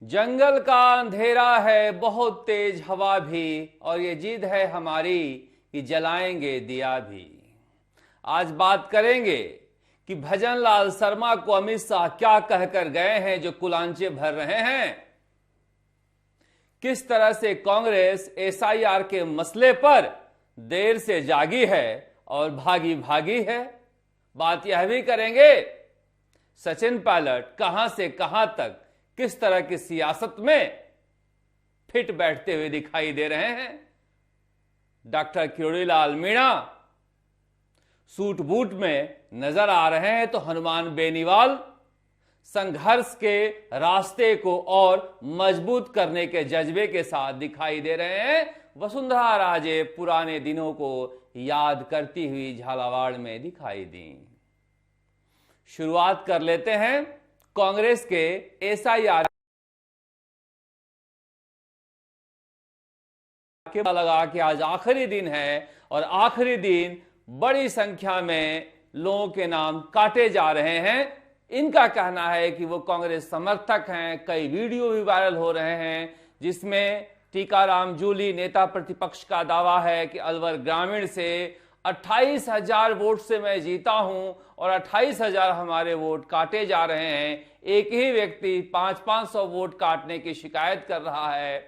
जंगल का अंधेरा है, बहुत तेज हवा भी, और ये जिद है हमारी कि जलाएंगे दिया भी। आज बात करेंगे कि भजन लाल शर्मा को अमित शाह क्या कहकर गए हैं जो कुलांचे भर रहे हैं। किस तरह से कांग्रेस एसआईआर के मसले पर देर से जागी है और भागी भागी है। बात यह भी करेंगे सचिन पायलट कहां से कहां तक किस तरह की सियासत में फिट बैठते हुए दिखाई दे रहे हैं। Doctor Kirodilal Meena suit boot में नजर आ रहे हैं तो हनुमान बेनीवाल संघर्ष के रास्ते को और मजबूत करने के जज्बे के साथ दिखाई दे रहे हैं। वसुंधरा राजे पुराने दिनों को याद करती हुई झालावाड़ में दिखाई दी। शुरुआत कर लेते हैं कांग्रेस के एसआईआर के लगा कि आज आखिरी दिन है और आखिरी दिन बड़ी संख्या में लोगों के नाम काटे जा रहे हैं। इनका कहना है कि वो कांग्रेस समर्थक हैं। कई वीडियो भी वायरल हो रहे हैं जिसमें टीकाराम जूली नेता प्रतिपक्ष का दावा है कि अलवर ग्रामीण से 28,000 वोट से मैं जीता हूं और 28,000 हमारे वोट काटे जा रहे हैं। एक ही व्यक्ति 500-500 वोट काटने की शिकायत कर रहा है।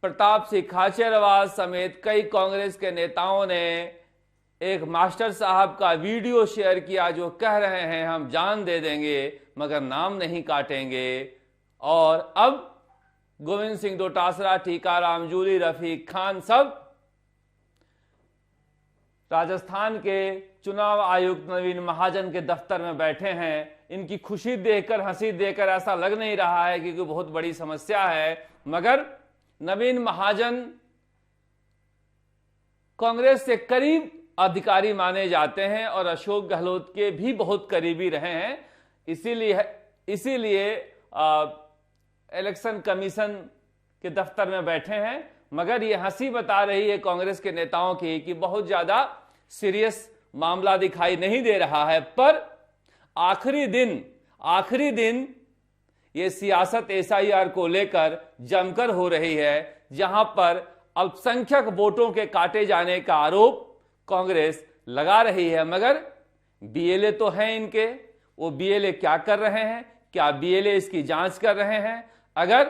प्रताप सिंह खाचरियावास समेत कई कांग्रेस के नेताओं ने एक मास्टर साहब का वीडियो शेयर किया जो कह रहे हैं हम जान दे देंगे मगर नाम नहीं काटेंगे। और अब गोविंद सिंह डोटासरा, टीकाराम जूली, रफीक खान सब राजस्थान के चुनाव आयुक्त नवीन महाजन के दफ्तर में बैठे हैं। इनकी खुशी देखकर, हंसी देखकर ऐसा लग नहीं रहा है कि कोई बहुत बड़ी समस्या है, मगर नवीन महाजन कांग्रेस से करीब अधिकारी माने जाते हैं और अशोक गहलोत के भी बहुत करीबी रहे हैं। इसीलिए इलेक्शन कमीशन के दफ्तर में बैठे हैं। मगर ये हंसी बता रही है कांग्रेस के नेताओं की कि बहुत ज्यादा सीरियस मामला दिखाई नहीं दे रहा है। पर आखिरी दिन ये सियासत एसआईआर को लेकर जमकर हो रही है, जहां पर अल्पसंख्यक वोटों के काटे जाने का आरोप कांग्रेस लगा रही है। मगर बीएलए तो हैं इनके, वो बीएलए क्या कर रहे हैं? क्या बीएलए इसकी जांच कर रहे हैं? अगर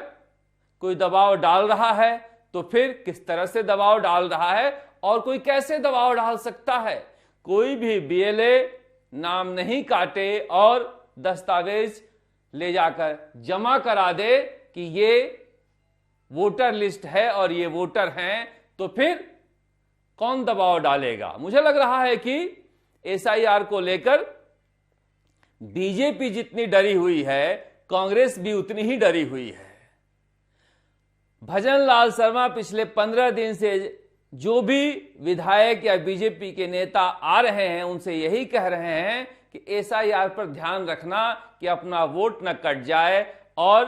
कोई दबाव डाल रहा है तो फिर किस तरह से दबाव डाल रहा है और कोई कैसे दबाव डाल सकता है? कोई भी बीएलए नाम नहीं काटे और दस्तावेज ले जाकर जमा करा दे कि ये वोटर लिस्ट है और ये वोटर हैं, तो फिर कौन दबाव डालेगा? मुझे लग रहा है कि एसआईआर को लेकर बीजेपी जितनी डरी हुई है, कांग्रेस भी उतनी ही डरी हुई है। भजन लाल शर्मा पिछले 15 दिन से जो भी विधायक या बीजेपी के नेता आ रहे हैं उनसे यही कह रहे हैं कि एसआईआर पर ध्यान रखना कि अपना वोट न कट जाए। और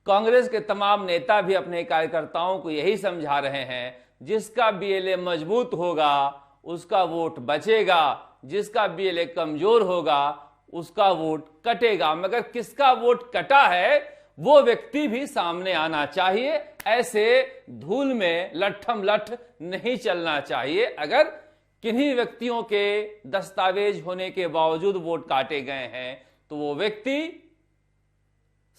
कांग्रेस के तमाम नेता भी अपने कार्यकर्ताओं को यही समझा रहे हैं, जिसका बीएलए मजबूत होगा उसका वोट बचेगा, जिसका बीएलए कमजोर होगा उसका वोट कटेगा। मगर किसका वोट कटा है वो व्यक्ति भी सामने आना चाहिए। ऐसे धूल में लट्ठम लठ नहीं चलना चाहिए। अगर किन्हीं व्यक्तियों के दस्तावेज होने के बावजूद वोट काटे गए हैं तो वो व्यक्ति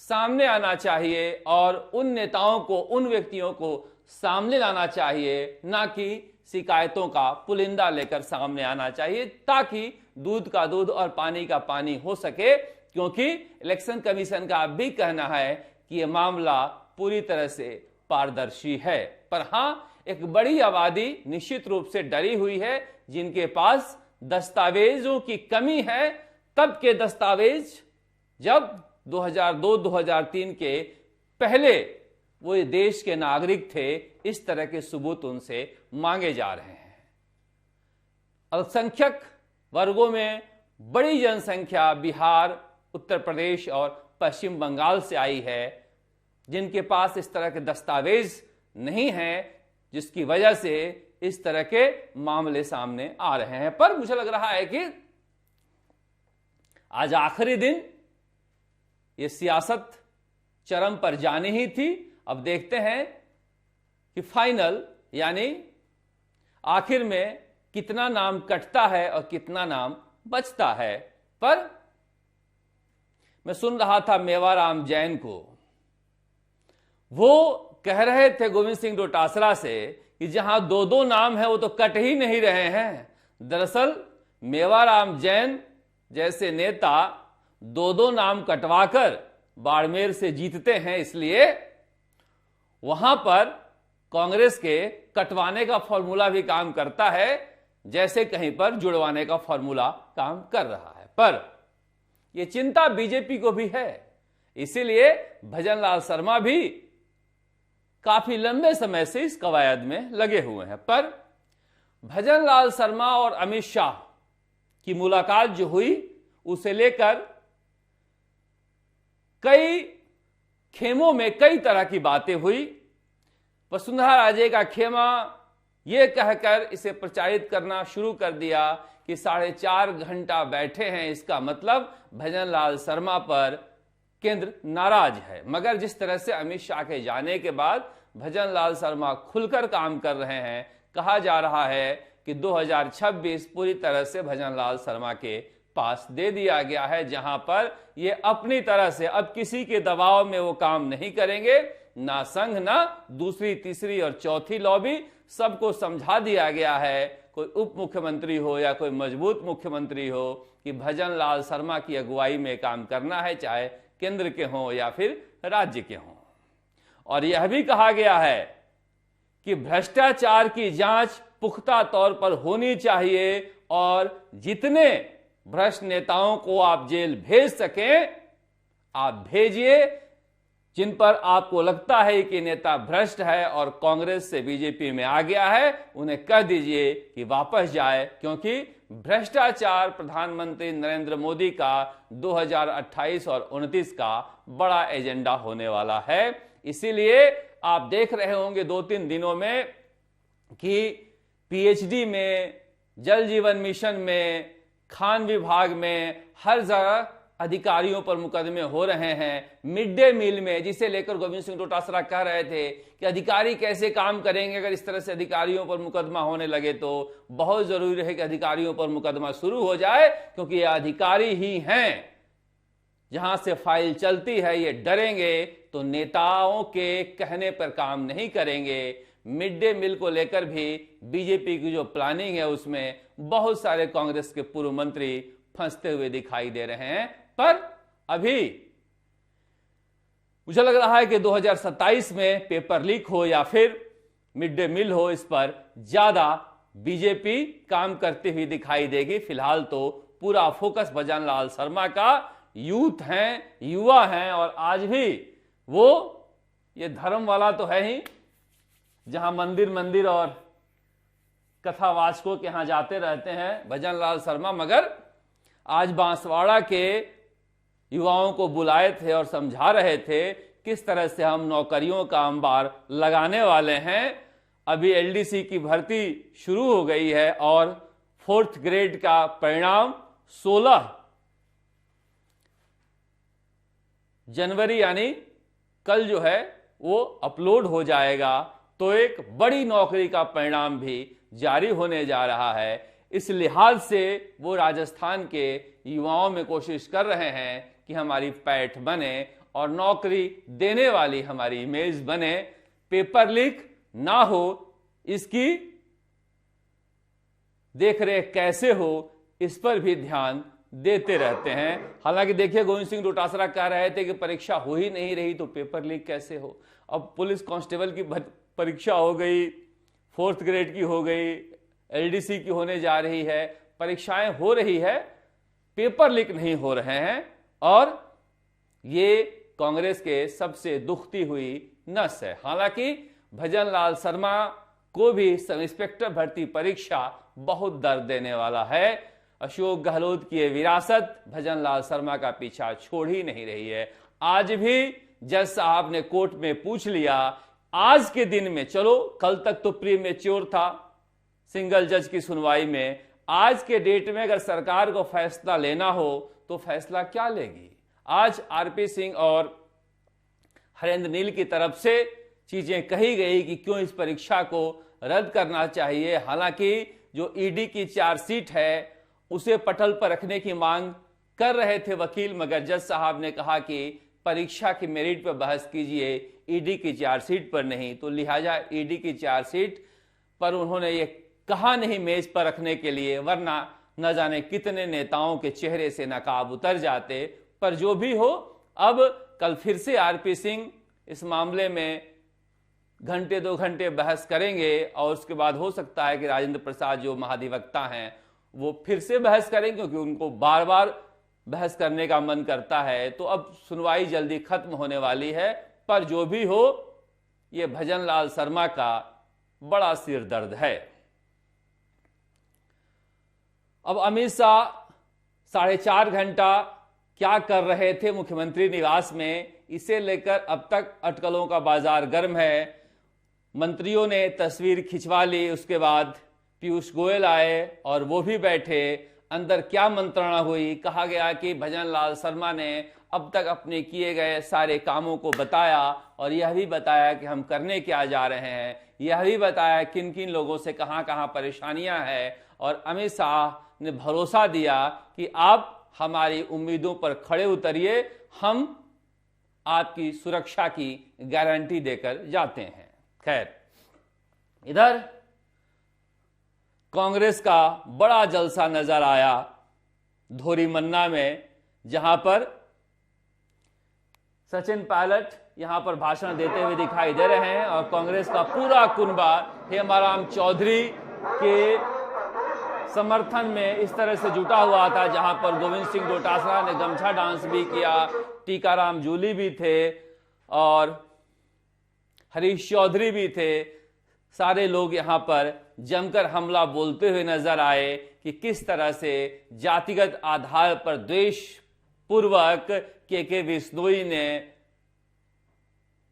सामने आना चाहिए और उन नेताओं को, उन व्यक्तियों को सामने लाना चाहिए, ना कि शिकायतों का पुलिंदा लेकर सामने आना चाहिए, ताकि दूध का दूध और पानी का पानी हो सके। क्योंकि इलेक्शन कमीशन का अब भी कहना है कि यह मामला पूरी तरह से पारदर्शी है। पर हां, एक बड़ी आबादी निश्चित रूप से डरी हुई है, जिनके पास दस्तावेजों की कमी है। तब के दस्तावेज जब 2002-2003 के पहले वो देश के नागरिक थे, इस तरह के सबूत उनसे मांगे जा रहे हैं। अल्पसंख्यक वर्गों में बड़ी जनसंख्या बिहार, उत्तर प्रदेश और पश्चिम बंगाल से आई है, जिनके पास इस तरह के दस्तावेज नहीं हैं, जिसकी वजह से इस तरह के मामले सामने आ रहे हैं। पर मुझे लग रहा है कि आज आखिरी दिन ये सियासत चरम पर जानी ही थी। अब देखते हैं कि फाइनल यानी आखिर में कितना नाम कटता है और कितना नाम बचता है। पर मैं सुन रहा था मेवाराम जैन को, वो कह रहे थे गोविंद सिंह डोटासरा से कि जहां दो दो नाम है वो तो कट ही नहीं रहे हैं। दरअसल मेवाराम जैन जैसे नेता दो दो नाम कटवाकर बाड़मेर से जीतते हैं, इसलिए वहां पर कांग्रेस के कटवाने का फॉर्मूला भी काम करता है, जैसे कहीं पर जुड़वाने का फॉर्मूला काम कर रहा है। पर यह चिंता बीजेपी को भी है, इसीलिए भजनलाल शर्मा भी काफी लंबे समय से इस कवायद में लगे हुए हैं। पर भजनलाल शर्मा और अमित शाह की मुलाकात जो हुई उसे लेकर कई खेमों में कई तरह की बातें हुई। वसुंधरा राजे का खेमा यह कहकर इसे प्रचारित करना शुरू कर दिया कि 4.5 घंटा बैठे हैं, इसका मतलब भजनलाल शर्मा पर केंद्र नाराज है। मगर जिस तरह से अमित शाह के जाने के बाद भजनलाल शर्मा खुलकर काम कर रहे हैं, कहा जा रहा है कि 2026 पूरी तरह से भजनलाल शर्मा के पास दे दिया गया है, जहां पर ये अपनी तरह से अब किसी के दबाव में वो काम नहीं करेंगे, ना संघ ना दूसरी तीसरी और चौथी लॉबी, सबको समझा दिया गया है, कोई उप मुख्यमंत्री हो या कोई मजबूत मुख्यमंत्री हो, कि भजनलाल शर्मा की अगुवाई में काम करना है, चाहे केंद्र के हों या फिर राज्य के हों। और यह भी कहा गया है कि भ्रष्टाचार की जांच पुख्ता तौर पर होनी चाहिए और जितने भ्रष्ट नेताओं को आप जेल भेज सकें आप भेजिए, जिन पर आपको लगता है कि नेता भ्रष्ट है और कांग्रेस से बीजेपी में आ गया है, उन्हें कह दीजिए कि वापस जाए, क्योंकि भ्रष्टाचार प्रधानमंत्री नरेंद्र मोदी का 2028 और 29 का बड़ा एजेंडा होने वाला है। इसीलिए आप देख रहे होंगे 2-3 दिनों में कि पीएचडी में, जल जीवन मिशन में, खान विभाग में हर जगह अधिकारियों पर मुकदमे हो रहे हैं। मिड डे मील में, जिसे लेकर गोविंद सिंह डोटासरा कह रहे थे कि अधिकारी कैसे काम करेंगे अगर इस तरह से अधिकारियों पर मुकदमा होने लगे, तो बहुत जरूरी है कि अधिकारियों पर मुकदमा शुरू हो जाए, क्योंकि ये अधिकारी ही हैं जहां से फाइल चलती है। ये डरेंगे तो नेताओं के कहने पर काम नहीं करेंगे। मिड डे मील को लेकर भी बीजेपी की जो प्लानिंग है उसमें बहुत सारे कांग्रेस के पूर्व मंत्री फंसते हुए दिखाई दे रहे हैं। पर अभी मुझे लग रहा है कि 2027 में पेपर लीक हो या फिर मिड डे मील हो, इस पर ज्यादा बीजेपी काम करती हुई दिखाई देगी। फिलहाल तो पूरा फोकस भजनलाल शर्मा का यूथ हैं, युवा हैं, और आज भी वो ये धर्म वाला तो है ही, जहां मंदिर मंदिर और कथावाचकों के यहां जाते रहते हैं भजनलाल शर्मा, मगर आज बांसवाड़ा के युवाओं को बुलाए थे और समझा रहे थे किस तरह से हम नौकरियों का अंबार लगाने वाले हैं। अभी एलडीसी की भर्ती शुरू हो गई है और 4th ग्रेड का परिणाम 16 जनवरी यानी कल जो है वो अपलोड हो जाएगा, तो एक बड़ी नौकरी का परिणाम भी जारी होने जा रहा है। इस लिहाज से वो राजस्थान के युवाओं में कोशिश कर रहे हैं कि हमारी पैठ बने और नौकरी देने वाली हमारी इमेज बने, पेपर लीक ना हो, इसकी देखरेख कैसे हो, इस पर भी ध्यान देते रहते हैं। हालांकि देखिए, गोविंद सिंह डोटासरा कह रहे थे कि परीक्षा हो ही नहीं रही तो पेपर लीक कैसे हो। अब पुलिस कांस्टेबल की परीक्षा हो गई, 4th ग्रेड की हो गई, एलडीसी की होने जा रही है, परीक्षाएं हो रही है, पेपर लीक नहीं हो रहे हैं। और ये कांग्रेस के सबसे दुखती हुई नस है। हालांकि भजनलाल शर्मा को भी सब इंस्पेक्टर भर्ती परीक्षा बहुत दर्द देने वाला है। अशोक गहलोत की विरासत भजनलाल शर्मा का पीछा छोड़ ही नहीं रही है। आज भी जज साहब ने कोर्ट में पूछ लिया, आज के दिन में, चलो कल तक तो प्री मैच्योर था सिंगल जज की सुनवाई में, आज के डेट में अगर सरकार को फैसला लेना हो तो फैसला क्या लेगी। आज आरपी सिंह और हरेंद्र नील की तरफ से चीजें कही गई कि क्यों इस परीक्षा को रद्द करना चाहिए। हालांकि जो ईडी की चार्जशीट है उसे पटल पर रखने की मांग कर रहे थे वकील, मगर जज साहब ने कहा कि परीक्षा की मेरिट पर बहस कीजिए, ईडी की चार्जशीट पर नहीं। तो लिहाजा ईडी की चार्जशीट पर उन्होंने ये कहा नहीं मेज पर रखने के लिए, वरना न जाने कितने नेताओं के चेहरे से नकाब उतर जाते। पर जो भी हो, अब कल फिर से आरपी सिंह इस मामले में घंटे 2 घंटे बहस करेंगे और उसके बाद हो सकता है कि राजेंद्र प्रसाद जो महाधिवक्ता हैं वो फिर से बहस करेंगे, क्योंकि उनको बार बार बहस करने का मन करता है। तो अब सुनवाई जल्दी खत्म होने वाली है। पर जो भी हो, ये भजन लाल शर्मा का बड़ा सिर दर्द है। अब अमित शाह 4.5 घंटा क्या कर रहे थे मुख्यमंत्री निवास में, इसे लेकर अब तक अटकलों का बाजार गर्म है। मंत्रियों ने तस्वीर खिंचवा ली, उसके बाद पीयूष गोयल आए और वो भी बैठे। अंदर क्या मंत्रणा हुई, कहा गया कि भजन लाल शर्मा ने अब तक अपने किए गए सारे कामों को बताया और यह भी बताया कि हम करने क्या जा रहे हैं, यह भी बताया किन किन लोगों से कहां कहां परेशानियां हैं। और अमित शाह ने भरोसा दिया कि आप हमारी उम्मीदों पर खड़े उतरिए, हम आपकी सुरक्षा की गारंटी देकर जाते हैं। खैर, इधर कांग्रेस का बड़ा जलसा नजर आया धोरी मन्ना में, जहां पर सचिन पायलट यहां पर भाषण देते हुए दिखाई दे रहे हैं और कांग्रेस का पूरा कुनबा हेमाराम चौधरी के समर्थन में इस तरह से जुटा हुआ था, जहां पर गोविंद सिंह डोटासरा ने गमछा डांस भी किया, टीकाराम जूली भी थे और हरीश चौधरी भी थे। सारे लोग यहां पर जमकर हमला बोलते हुए नजर आए कि किस तरह से जातिगत आधार पर द्वेष पूर्वक के बिश्नोई ने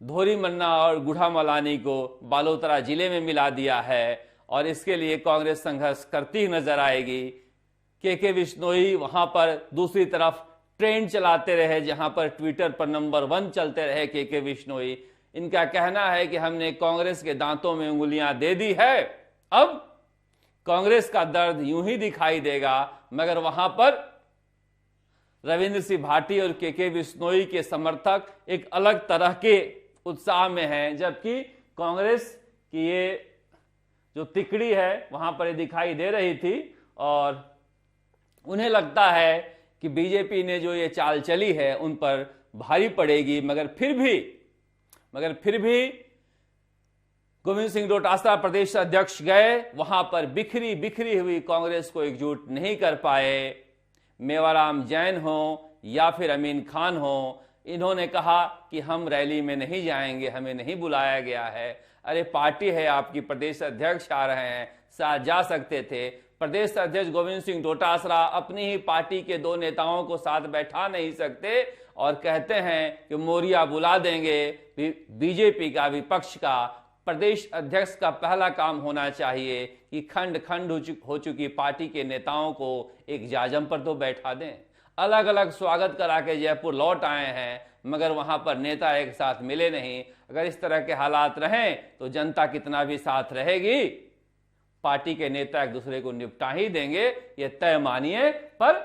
धोरी मन्ना और गुढ़ामलानी को बालोतरा जिले में मिला दिया है और इसके लिए कांग्रेस संघर्ष करती नजर आएगी। के बिश्नोई वहां पर दूसरी तरफ ट्रेंड चलाते रहे, जहां पर ट्विटर पर नंबर 1 चलते रहे के बिश्नोई। इनका कहना है कि हमने कांग्रेस के दांतों में उंगलियां दे दी है, अब कांग्रेस का दर्द यूं ही दिखाई देगा। मगर वहां पर रविंद्र सिंह भाटी और के बिश्नोई के समर्थक एक अलग तरह के उत्साह में हैं, जबकि कांग्रेस की ये जो तिकड़ी है वहां पर दिखाई दे रही थी और उन्हें लगता है कि बीजेपी ने जो ये चाल चली है उन पर भारी पड़ेगी। मगर फिर भी गोविंद सिंह डोटासरा प्रदेश अध्यक्ष गए, वहां पर बिखरी हुई कांग्रेस को एकजुट नहीं कर पाए। मेवाराम जैन हो या फिर अमीन खान हो, इन्होंने कहा कि हम रैली में नहीं जाएंगे, हमें नहीं बुलाया गया है। अरे पार्टी है आपकी, प्रदेश अध्यक्ष आ रहे हैं, साथ जा सकते थे। प्रदेश अध्यक्ष गोविंद सिंह डोटासरा अपनी ही पार्टी के 2 नेताओं को साथ बैठा नहीं सकते और कहते हैं कि मोरिया बुला देंगे। बीजेपी का, विपक्ष का, प्रदेश अध्यक्ष का पहला काम होना चाहिए कि खंड खंड हो चुकी पार्टी के नेताओं को एक जाजम पर तो बैठा दें। अलग अलग स्वागत करा के जयपुर लौट आए हैं, मगर वहां पर नेता एक साथ मिले नहीं। अगर इस तरह के हालात रहें तो जनता कितना भी साथ रहेगी, पार्टी के नेता एक दूसरे को निपटा ही देंगे, ये तय मानिए। पर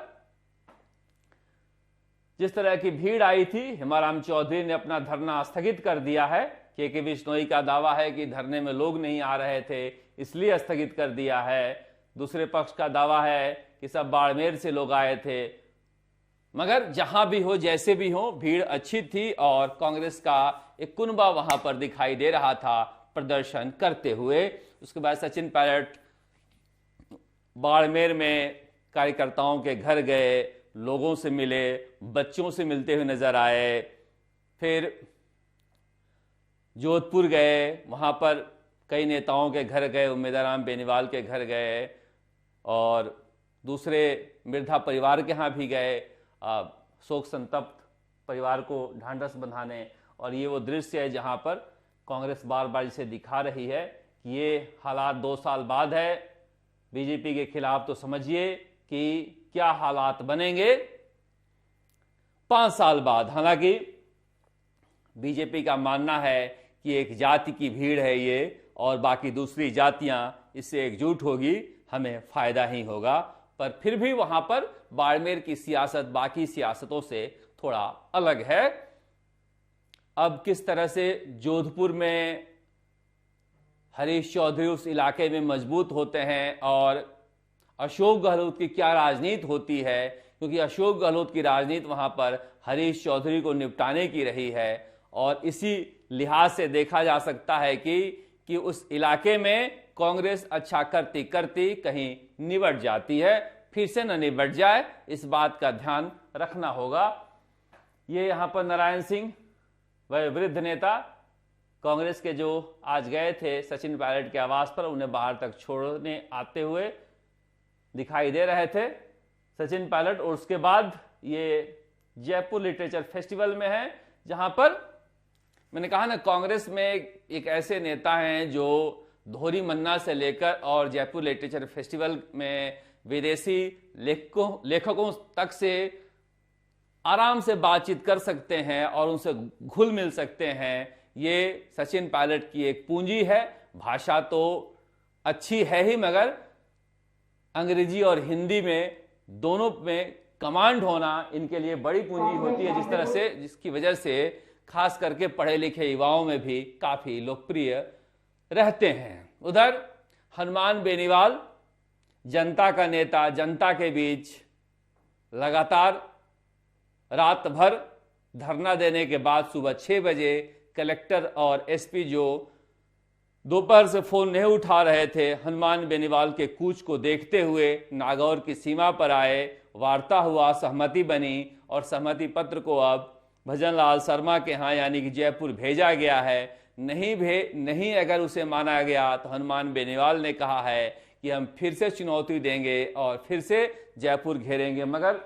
जिस तरह की भीड़ आई थी, हेमाराम चौधरी ने अपना धरना स्थगित कर दिया है। के बिश्नोई का दावा है कि धरने में लोग नहीं आ रहे थे इसलिए स्थगित कर दिया है। दूसरे पक्ष का दावा है कि सब बाड़मेर से लोग आए थे। मगर जहां भी हो, जैसे भी हो, भीड़ अच्छी थी और कांग्रेस का एक कुनबा वहां पर दिखाई दे रहा था प्रदर्शन करते हुए। उसके बाद सचिन पायलट बाड़मेर में कार्यकर्ताओं के घर गए, लोगों से मिले, बच्चों से मिलते हुए नजर आए। फिर जोधपुर गए, वहां पर कई नेताओं के घर गए, उम्मेदाराम बेनीवाल के घर गए और दूसरे मिर्धा परिवार के यहाँ भी गए, शोक संतप्त परिवार को ढांढस बंधाने। और ये वो दृश्य है जहां पर कांग्रेस बार बार इसे दिखा रही है कि ये हालात 2 साल बाद है बीजेपी के खिलाफ, तो समझिए कि क्या हालात बनेंगे 5 साल बाद। हालांकि बीजेपी का मानना है कि एक जाति की भीड़ है ये और बाकी दूसरी जातियां इससे एकजुट होगी, हमें फायदा ही होगा। पर फिर भी वहां पर बाड़मेर की सियासत बाकी सियासतों से थोड़ा अलग है। अब किस तरह से जोधपुर में हरीश चौधरी उस इलाके में मजबूत होते हैं और अशोक गहलोत की क्या राजनीति होती है, क्योंकि अशोक गहलोत की राजनीति वहां पर हरीश चौधरी को निपटाने की रही है और इसी लिहाज से देखा जा सकता है कि उस इलाके में कांग्रेस अच्छा करती करती कहीं निबट जाती है, फिर से न निबट जाए, इस बात का ध्यान रखना होगा। ये यहां पर नारायण सिंह वह वृद्ध नेता कांग्रेस के जो आज गए थे सचिन पायलट के आवास पर, उन्हें बाहर तक छोड़ने आते हुए दिखाई दे रहे थे सचिन पायलट। और उसके बाद ये जयपुर लिटरेचर फेस्टिवल में है, जहां पर मैंने कहा ना कांग्रेस में एक ऐसे नेता हैं जो धोरी मन्ना से लेकर और जयपुर लिटरेचर फेस्टिवल में विदेशी लेखकों तक से आराम से बातचीत कर सकते हैं और उनसे घुल मिल सकते हैं। ये सचिन पायलट की एक पूंजी है। भाषा तो अच्छी है ही, मगर अंग्रेजी और हिंदी में दोनों में कमांड होना इनके लिए बड़ी पूंजी होती है, जिस तरह से जिसकी वजह से खास करके पढ़े लिखे युवाओं में भी काफी लोकप्रिय रहते हैं। उधर हनुमान बेनीवाल जनता का नेता, जनता के बीच लगातार रात भर धरना देने के बाद सुबह 6 बजे कलेक्टर और एसपी जो दोपहर से फोन नहीं उठा रहे थे, हनुमान बेनीवाल के कूच को देखते हुए नागौर की सीमा पर आए, वार्ता हुआ, सहमति बनी और सहमति पत्र को अब भजनलाल शर्मा के यहाँ यानी कि जयपुर भेजा गया है। नहीं अगर उसे माना गया तो हनुमान बेनीवाल ने कहा है कि हम फिर से चुनौती देंगे और फिर से जयपुर घेरेंगे। मगर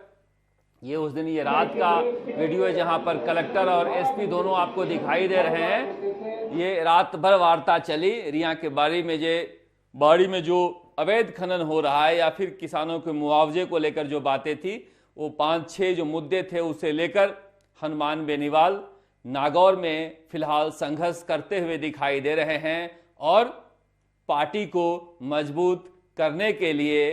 ये उस दिन ये रात का वीडियो है जहां पर कलेक्टर और एसपी दोनों आपको दिखाई दे रहे हैं। ये रात भर वार्ता चली। रिया के बाड़ी में जो अवैध खनन हो रहा है या फिर किसानों के मुआवजे को लेकर जो बातें थी, वो 5-6 जो मुद्दे थे उसे लेकर हनुमान बेनीवाल नागौर में फिलहाल संघर्ष करते हुए दिखाई दे रहे हैं और पार्टी को मजबूत करने के लिए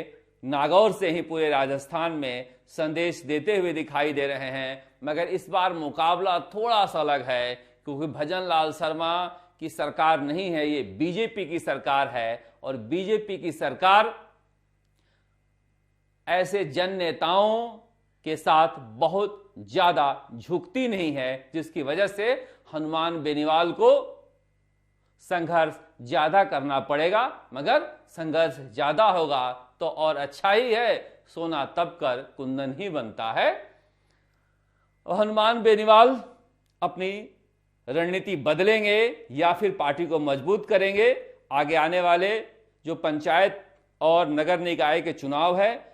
नागौर से ही पूरे राजस्थान में संदेश देते हुए दिखाई दे रहे हैं। मगर इस बार मुकाबला थोड़ा सा अलग है, क्योंकि भजनलाल शर्मा की सरकार नहीं है, ये बीजेपी की सरकार है और बीजेपी की सरकार ऐसे जन नेताओं के साथ बहुत ज्यादा झुकती नहीं है, जिसकी वजह से हनुमान बेनीवाल को संघर्ष ज्यादा करना पड़ेगा। मगर संघर्ष ज्यादा होगा तो और अच्छा ही है, सोना तब कर कुंदन ही बनता है। और हनुमान बेनीवाल अपनी रणनीति बदलेंगे या फिर पार्टी को मजबूत करेंगे। आगे आने वाले जो पंचायत और नगर निकाय के चुनाव है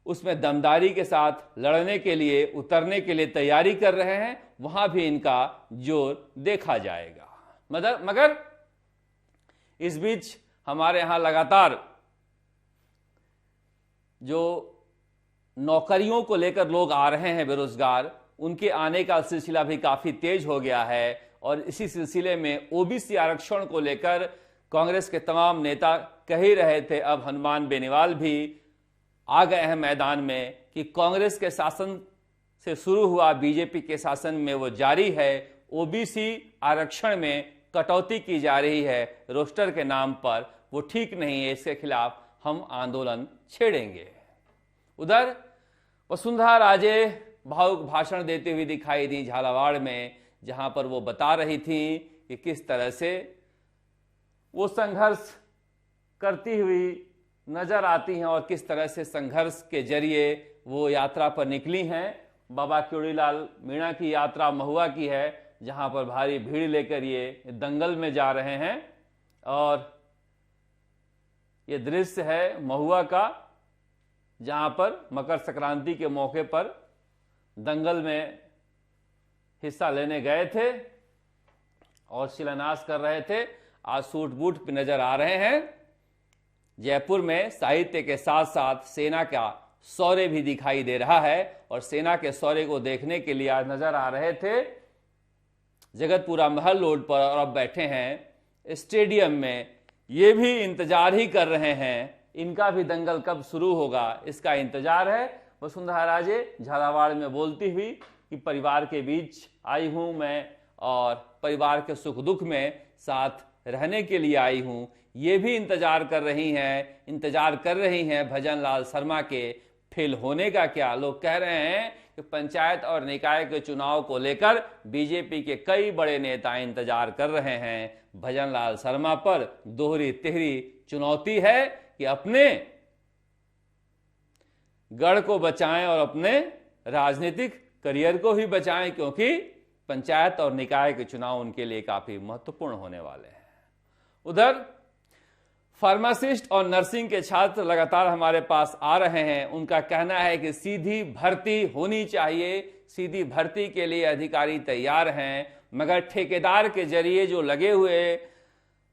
उसमें दमदारी के साथ लड़ने के लिए, उतरने के लिए तैयारी कर रहे हैं, वहां भी इनका जोर देखा जाएगा। मगर इस बीच हमारे यहां लगातार जो नौकरियों को लेकर लोग आ रहे हैं बेरोजगार, उनके आने का सिलसिला भी काफी तेज हो गया है और इसी सिलसिले में ओबीसी आरक्षण को लेकर कांग्रेस के तमाम नेता कह ही रहे थे। अब हनुमान बेनीवाल भी आ गए हैं मैदान में कि कांग्रेस के शासन से शुरू हुआ बीजेपी के शासन में वो जारी है। ओबीसी आरक्षण में कटौती की जा रही है रोस्टर के नाम पर, वो ठीक नहीं है, इसके खिलाफ हम आंदोलन छेड़ेंगे। उधर वसुंधरा राजे भावुक भाषण देते हुए दिखाई दी झालावाड़ में, जहां पर वो बता रही थी कि किस तरह से वो संघर्ष करती हुई नजर आती हैं और किस तरह से संघर्ष के जरिए वो यात्रा पर निकली हैं। बाबा क्योड़ीलाल मीणा की यात्रा महुआ की है, जहां पर भारी भीड़ लेकर ये दंगल में जा रहे हैं और ये दृश्य है महुआ का, जहां पर मकर संक्रांति के मौके पर दंगल में हिस्सा लेने गए थे और शिलान्यास कर रहे थे। आज सूट बूट पे नजर आ रहे हैं। जयपुर में साहित्य के साथ साथ सेना का शौर्य भी दिखाई दे रहा है और सेना के शौर्य को देखने के लिए आज नजर आ रहे थे जगतपुरा महल रोड पर और अब बैठे हैं स्टेडियम में, ये भी इंतजार ही कर रहे हैं, इनका भी दंगल कब शुरू होगा इसका इंतजार है। वसुंधरा राजे झालावाड़ में बोलती हुई कि परिवार के बीच आई हूं मैं और परिवार के सुख दुख में साथ रहने के लिए आई हूं, ये भी इंतजार कर रही हैं भजन लाल शर्मा के फेल होने का। क्या लोग कह रहे हैं कि पंचायत और निकाय के चुनाव को लेकर बीजेपी के कई बड़े नेता इंतजार कर रहे हैं। भजन लाल शर्मा पर दोहरी तिहरी चुनौती है कि अपने गढ़ को बचाएं और अपने राजनीतिक करियर को भी बचाएं, क्योंकि पंचायत और निकाय के चुनाव उनके लिए काफी महत्वपूर्ण होने वाले हैं। उधर फार्मासिस्ट और नर्सिंग के छात्र लगातार हमारे पास आ रहे हैं। उनका कहना है कि सीधी भर्ती होनी चाहिए, सीधी भर्ती के लिए अधिकारी तैयार हैं, मगर ठेकेदार के जरिए जो लगे हुए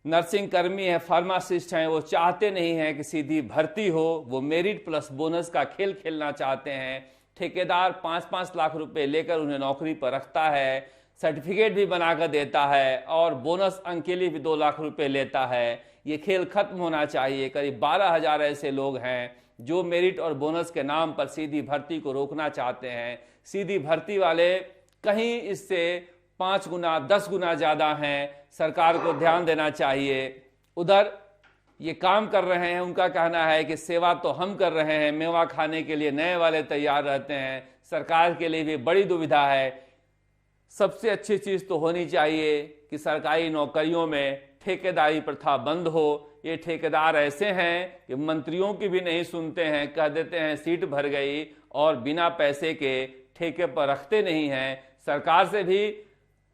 नर्सिंग कर्मी हैं, फार्मासिस्ट हैं, वो चाहते नहीं हैं कि सीधी भर्ती हो। वो मेरिट प्लस बोनस का खेल खेलना चाहते हैं। ठेकेदार 5-5 लाख रुपए लेकर उन्हें नौकरी पर रखता है, सर्टिफिकेट भी बनाकर देता है और बोनस अंक के लिए भी 2 लाख रुपए लेता है। ये खेल खत्म होना चाहिए। करीब 12,000 ऐसे लोग हैं जो मेरिट और बोनस के नाम पर सीधी भर्ती को रोकना चाहते हैं। सीधी भर्ती वाले कहीं इससे 5 गुना 10 गुना ज्यादा हैं। सरकार को ध्यान देना चाहिए। उधर ये काम कर रहे हैं, उनका कहना है कि सेवा तो हम कर रहे हैं, मेवा खाने के लिए नए वाले तैयार रहते हैं। सरकार के लिए भी बड़ी दुविधा है। सबसे अच्छी चीज तो होनी चाहिए कि सरकारी नौकरियों में ठेकेदारी प्रथा बंद हो। ये ठेकेदार ऐसे हैं कि मंत्रियों की भी नहीं सुनते हैं, कह देते हैं सीट भर गई और बिना पैसे के ठेके पर रखते नहीं हैं। सरकार से भी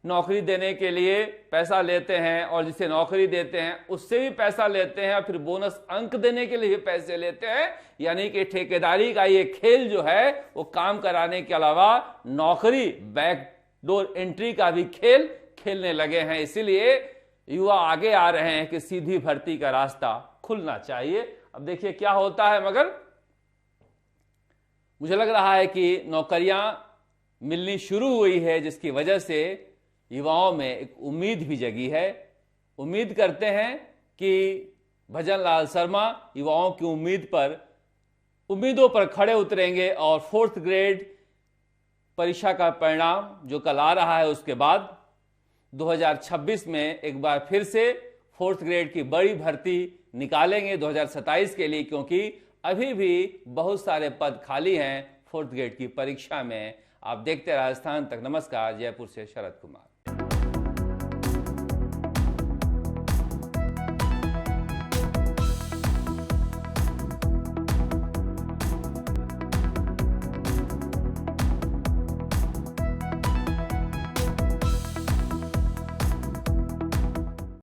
नौकरी देने के लिए पैसा लेते हैं और जिसे नौकरी देते हैं उससे भी पैसा लेते हैं और फिर बोनस अंक देने के लिए भी पैसे लेते हैं। यानी कि ठेकेदारी का ये खेल जो है वो काम कराने के अलावा नौकरी बैकडोर एंट्री का भी खेल खेलने लगे हैं। इसीलिए युवा आगे आ रहे हैं कि सीधी भर्ती का रास्ता खुलना चाहिए। अब देखिए क्या होता है, मगर मुझे लग रहा है कि नौकरियां मिलनी शुरू हुई है, जिसकी वजह से युवाओं में एक उम्मीद भी जगी है। उम्मीद करते हैं कि भजन लाल शर्मा युवाओं की उम्मीदों पर खड़े उतरेंगे और 4th ग्रेड परीक्षा का परिणाम जो कल आ रहा है उसके बाद 2026 में एक बार फिर से 4th ग्रेड की बड़ी भर्ती निकालेंगे 2027 के लिए, क्योंकि अभी भी बहुत सारे पद खाली हैं 4th ग्रेड की परीक्षा में। आप देखते राजस्थान तक। नमस्कार, जयपुर से शरद कुमार।